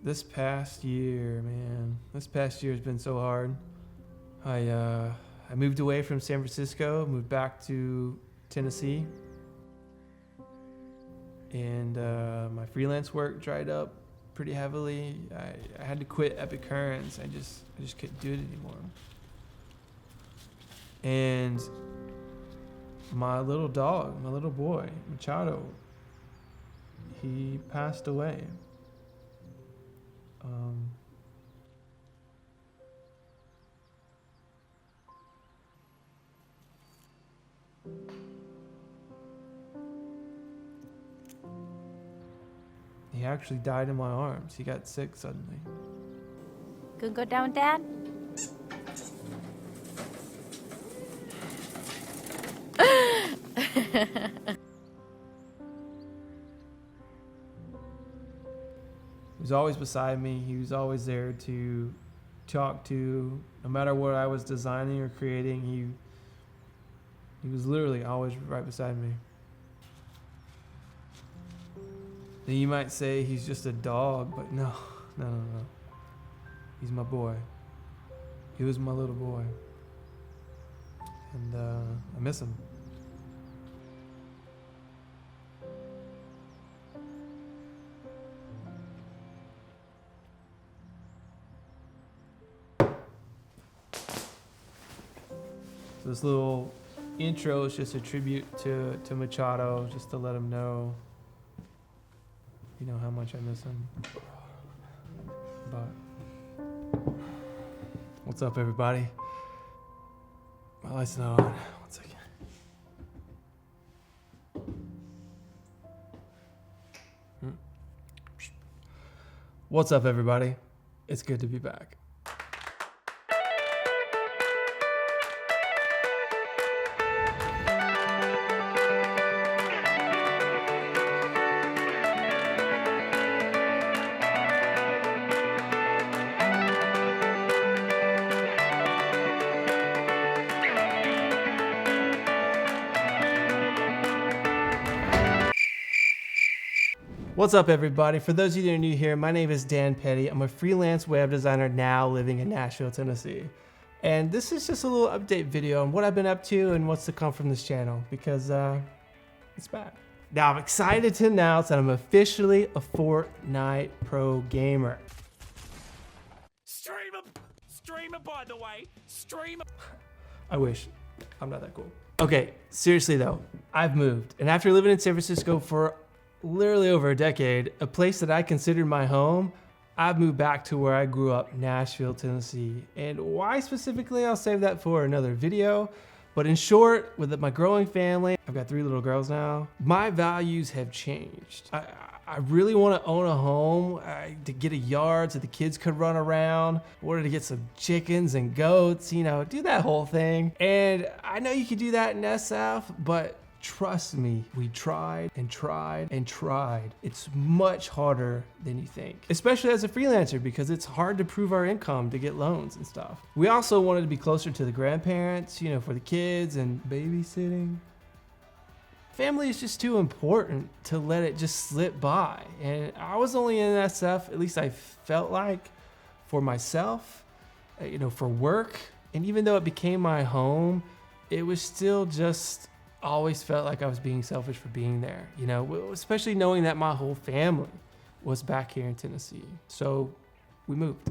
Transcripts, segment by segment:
This past year, man, this past year has been so hard. I moved away from San Francisco, moved back to Tennessee, and my freelance work dried up pretty heavily. I had to quit Epic Currents. I just couldn't do it anymore. And my little dog, my little boy, MACHADO, he passed away. He actually died in my arms. He got sick suddenly. Gonna go down with Dad? He was always beside me. He was always there to talk to. No matter what I was designing or creating, he was literally always right beside me. Then you might say he's just a dog, but no. He's my boy. He was my little boy. And I miss him. So this little intro is just a tribute to MACHADO, just to let him know, how much I miss him. But what's up, everybody? My light's not on. 1 second. What's up, everybody? It's good to be back. What's up, everybody? For those of you that are new here, my name is Dan Petty. I'm a freelance web designer now living in Nashville, Tennessee. And this is just a little update video on what I've been up to and what's to come from this channel, because it's back. Now, I'm excited to announce that I'm officially a Fortnite pro gamer. Streamer, by the way. Streamer. I wish. I'm not that cool. Okay, seriously though, I've moved. And after living in San Francisco for literally over a decade, a place that I considered my home, I've moved back to where I grew up, Nashville, Tennessee. And why specifically, I'll save that for another video. But in short, with my growing family, I've got 3 little girls now, my values have changed. I really want to own a home, to get a yard so the kids could run around. I wanted to get some chickens and goats, do that whole thing. And I know you could do that in SF, but trust me, we tried and tried and tried. It's much harder than you think, especially as a freelancer, because it's hard to prove our income to get loans and stuff. We also wanted to be closer to the grandparents, for the kids and babysitting. Family is just too important to let it just slip by. And I was only in SF, at least I felt like, for myself, for work. And even though it became my home, it was still just always felt like I was being selfish for being there, especially knowing that my whole family was back here in Tennessee. So we moved.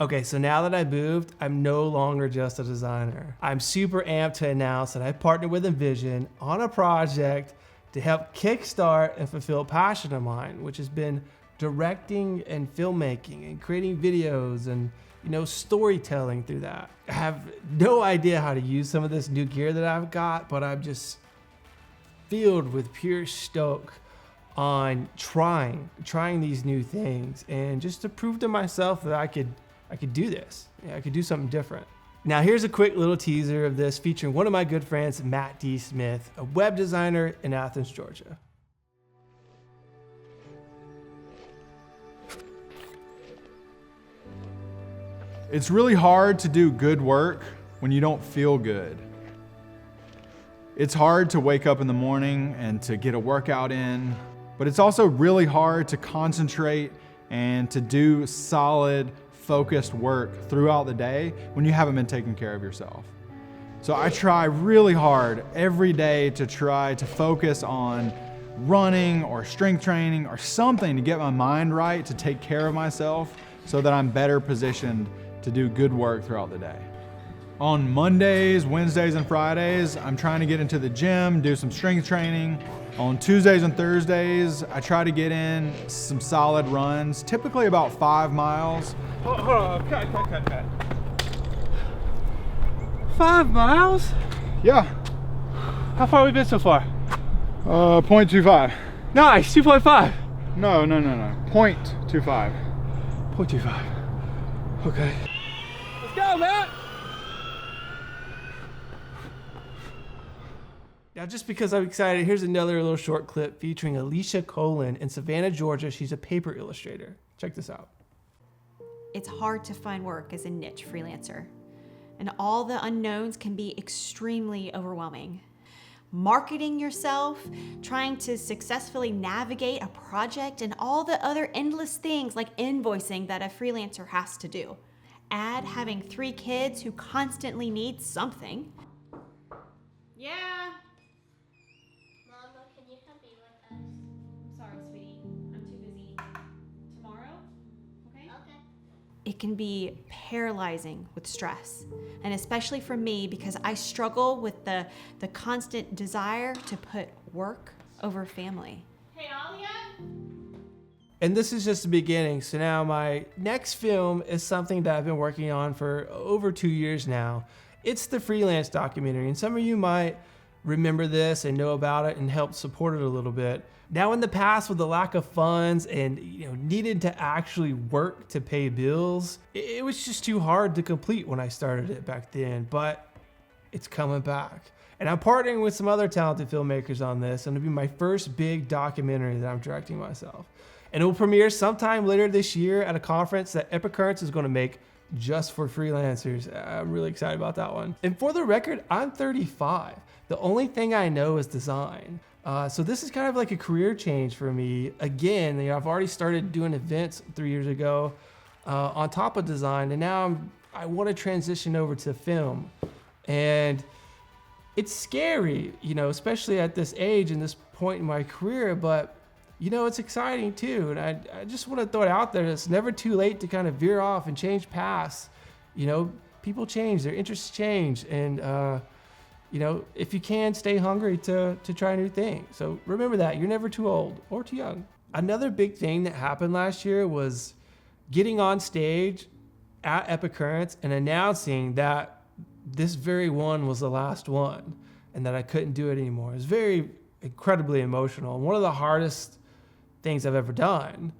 Okay, so now that I moved, I'm no longer just a designer. I'm super amped to announce that I partnered with Envision on a project to help kickstart and fulfill a passion of mine, which has been directing and filmmaking and creating videos and storytelling through that. I have no idea how to use some of this new gear that I've got, but I'm just filled with pure stoke on trying these new things, and just to prove to myself that I could do this. I could do something different. Now here's a quick little teaser of this featuring one of my good friends, Matt D. Smith, a web designer in Athens, Georgia. It's really hard to do good work when you don't feel good. It's hard to wake up in the morning and to get a workout in, but it's also really hard to concentrate and to do solid, focused work throughout the day when you haven't been taking care of yourself. So I try really hard every day to try to focus on running or strength training or something to get my mind right, to take care of myself so that I'm better positioned to do good work throughout the day. On Mondays, Wednesdays, and Fridays, I'm trying to get into the gym, do some strength training. On Tuesdays and Thursdays, I try to get in some solid runs, typically about 5 miles. Hold on, cut. 5 miles? Yeah, How far have we been so far? 0.25. Nice, 2.5. No, 0.25. 0.25. Okay. Let's go, man. Now, just because I'm excited, here's another little short clip featuring Alicia Colin in Savannah, Georgia. She's a paper illustrator. Check this out. It's hard to find work as a niche freelancer, and all the unknowns can be extremely overwhelming. Marketing yourself, trying to successfully navigate a project, and all the other endless things like invoicing that a freelancer has to do. Add having 3 kids who constantly need something. Yeah. Mama, can you come be with us? Sorry, sweetie. I'm too busy. Tomorrow? Okay? Okay. It can be paralyzing with stress, and especially for me because I struggle with the constant desire to put work over family. Hey, Alia? And this is just the beginning. So now my next film is something that I've been working on for over 2 years now. It's the freelance documentary, and some of you might remember this and know about it and help support it a little bit. Now in the past, with the lack of funds and needed to actually work to pay bills, it was just too hard to complete when I started it back then, but it's coming back. And I'm partnering with some other talented filmmakers on this, and it'll be my first big documentary that I'm directing myself. And it will premiere sometime later this year at a conference that Epicurrents is going to make just for freelancers. I'm really excited about that one. And for the record, I'm 35. The only thing I know is design. So this is kind of like a career change for me. Again, I've already started doing events 3 years ago on top of design, and now I want to transition over to film. And it's scary, especially at this age and this point in my career, but it's exciting too. And I just want to throw it out there. It's never too late to kind of veer off and change paths. People change, their interests change. And, if you can, stay hungry to try new things. So remember that you're never too old or too young. Another big thing that happened last year was getting on stage at Epicurrents and announcing that this very one was the last one and that I couldn't do it anymore. It was very incredibly emotional. One of the hardest things I've ever done.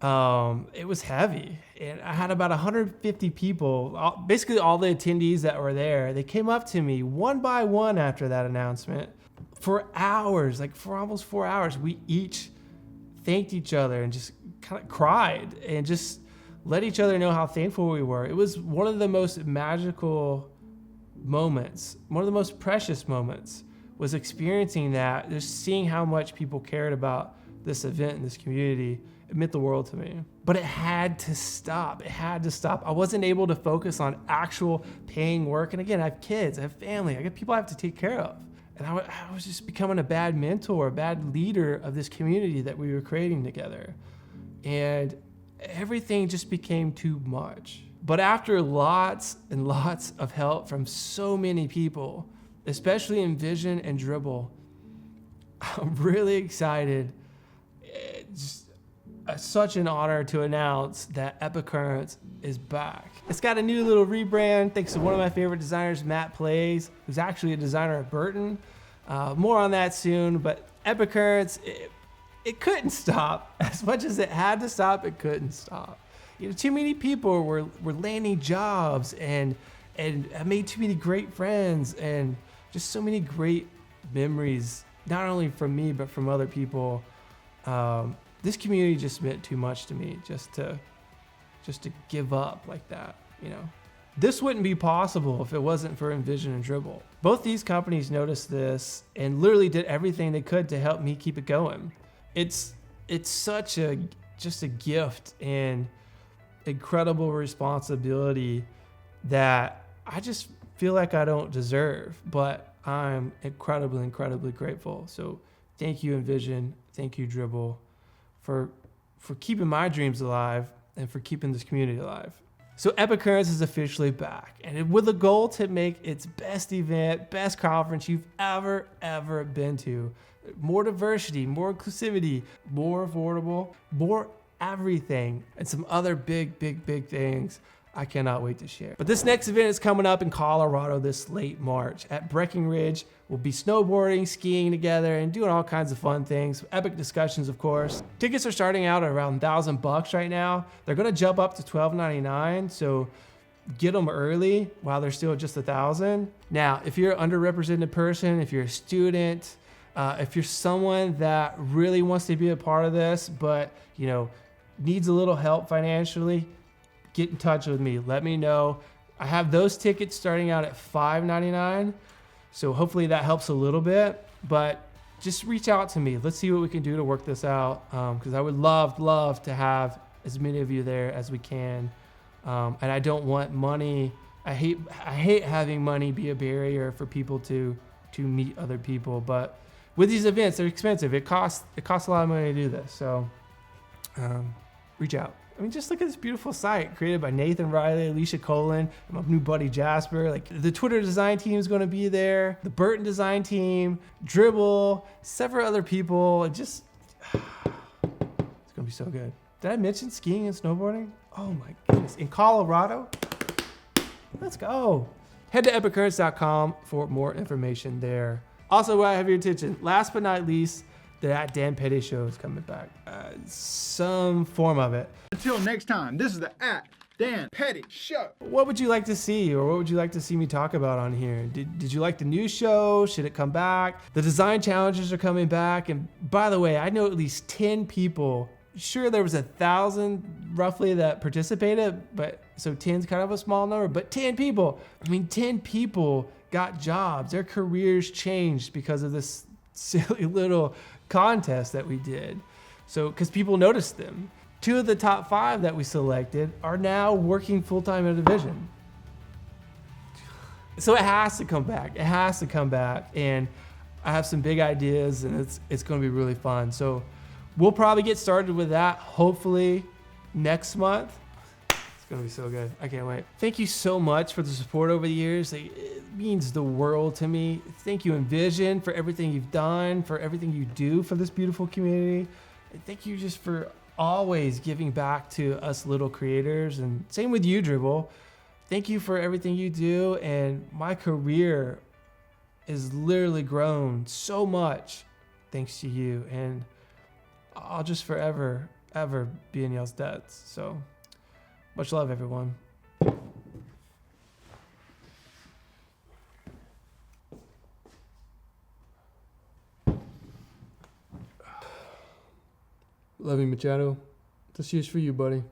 It was heavy, and I had about 150 people, basically all the attendees that were there. They came up to me one by one after that announcement for hours, like for almost 4 hours. We each thanked each other and just kind of cried and just let each other know how thankful we were. It was one of the most magical moments, one of the most precious moments, was experiencing that, just seeing how much people cared about this event and this community. It meant the world to me. But it had to stop. It had to stop. I wasn't able to focus on actual paying work. And again, I have kids, I have family, I got people I have to take care of. And I was just becoming a bad mentor, a bad leader of this community that we were creating together. And everything just became too much. But after lots and lots of help from so many people, especially in Vision and Dribble, I'm really excited. It's such an honor to announce that Epicurrents is back. It's got a new little rebrand thanks to one of my favorite designers, Matt Plays, who's actually a designer at Burton. More on that soon, but Epicurrents, it couldn't stop. As much as it had to stop, it couldn't stop. Too many people were landing jobs and I made too many great friends and just so many great memories, not only from me, but from other people. This community just meant too much to me just to give up like that, This wouldn't be possible if it wasn't for Envision and Dribble. Both these companies noticed this and literally did everything they could to help me keep it going. it's such just a gift and incredible responsibility that I just feel like I don't deserve, but I'm incredibly grateful. So thank you, Envision. Thank you, Dribble, for keeping my dreams alive and for keeping this community alive. So Epic Currents is officially back, and with a goal to make its best event, best conference you've ever been to. More diversity, more inclusivity, more affordable, more everything, and some other big things I cannot wait to share. But this next event is coming up in Colorado this late March. At Breckenridge, we'll be snowboarding, skiing together, and doing all kinds of fun things. Epic discussions, of course. Tickets are starting out at around $1,000 right now. They're gonna jump up to $1,299, so get them early while they're still just $1,000. Now, if you're an underrepresented person, if you're a student, if you're someone that really wants to be a part of this, but needs a little help financially, get in touch with me. Let me know. I have those tickets starting out at $599, so hopefully that helps a little bit. But just reach out to me. Let's see what we can do to work this out, because I would love to have as many of you there as we can. And I don't want money. I hate having money be a barrier for people to meet other people. But with these events, they're expensive. It costs a lot of money to do this. So reach out. I mean, just look at this beautiful site created by Nathan Riley, Alicia Colin, and my new buddy Jasper. Like, the Twitter design team is going to be there, the Burton design team, Dribble, several other people. It's going to be so good. Did I mention skiing and snowboarding? Oh my goodness. In Colorado? Let's go. Head to epiccurrents.com for more information there. Also, while I have your attention, last but not least, the At Dan Petty Show is coming back. Some form of it. Until next time, this is the At Dan Petty Show. What would you like to see, or what would you like to see me talk about on here? Did you like the new show? Should it come back? The design challenges are coming back. And by the way, I know at least 10 people. Sure, there was 1,000 roughly that participated, but so 10's kind of a small number, but 10 people. I mean, 10 people got jobs. Their careers changed because of this silly little contest that we did. So, because people noticed them. 2 of the top 5 that we selected are now working full-time in a division. So it has to come back. It has to come back. And I have some big ideas, and it's going to be really fun. So we'll probably get started with that hopefully next month. It's going to be so good. I can't wait. Thank you so much for the support over the years. It means the world to me. Thank you, Envision, for everything you've done, for everything you do for this beautiful community. And thank you just for always giving back to us little creators. And same with you, Dribble. Thank you for everything you do. And my career has literally grown so much thanks to you. And I'll just forever be in y'all's debts. So much love, everyone. Love you, Machado. This year's for you, buddy.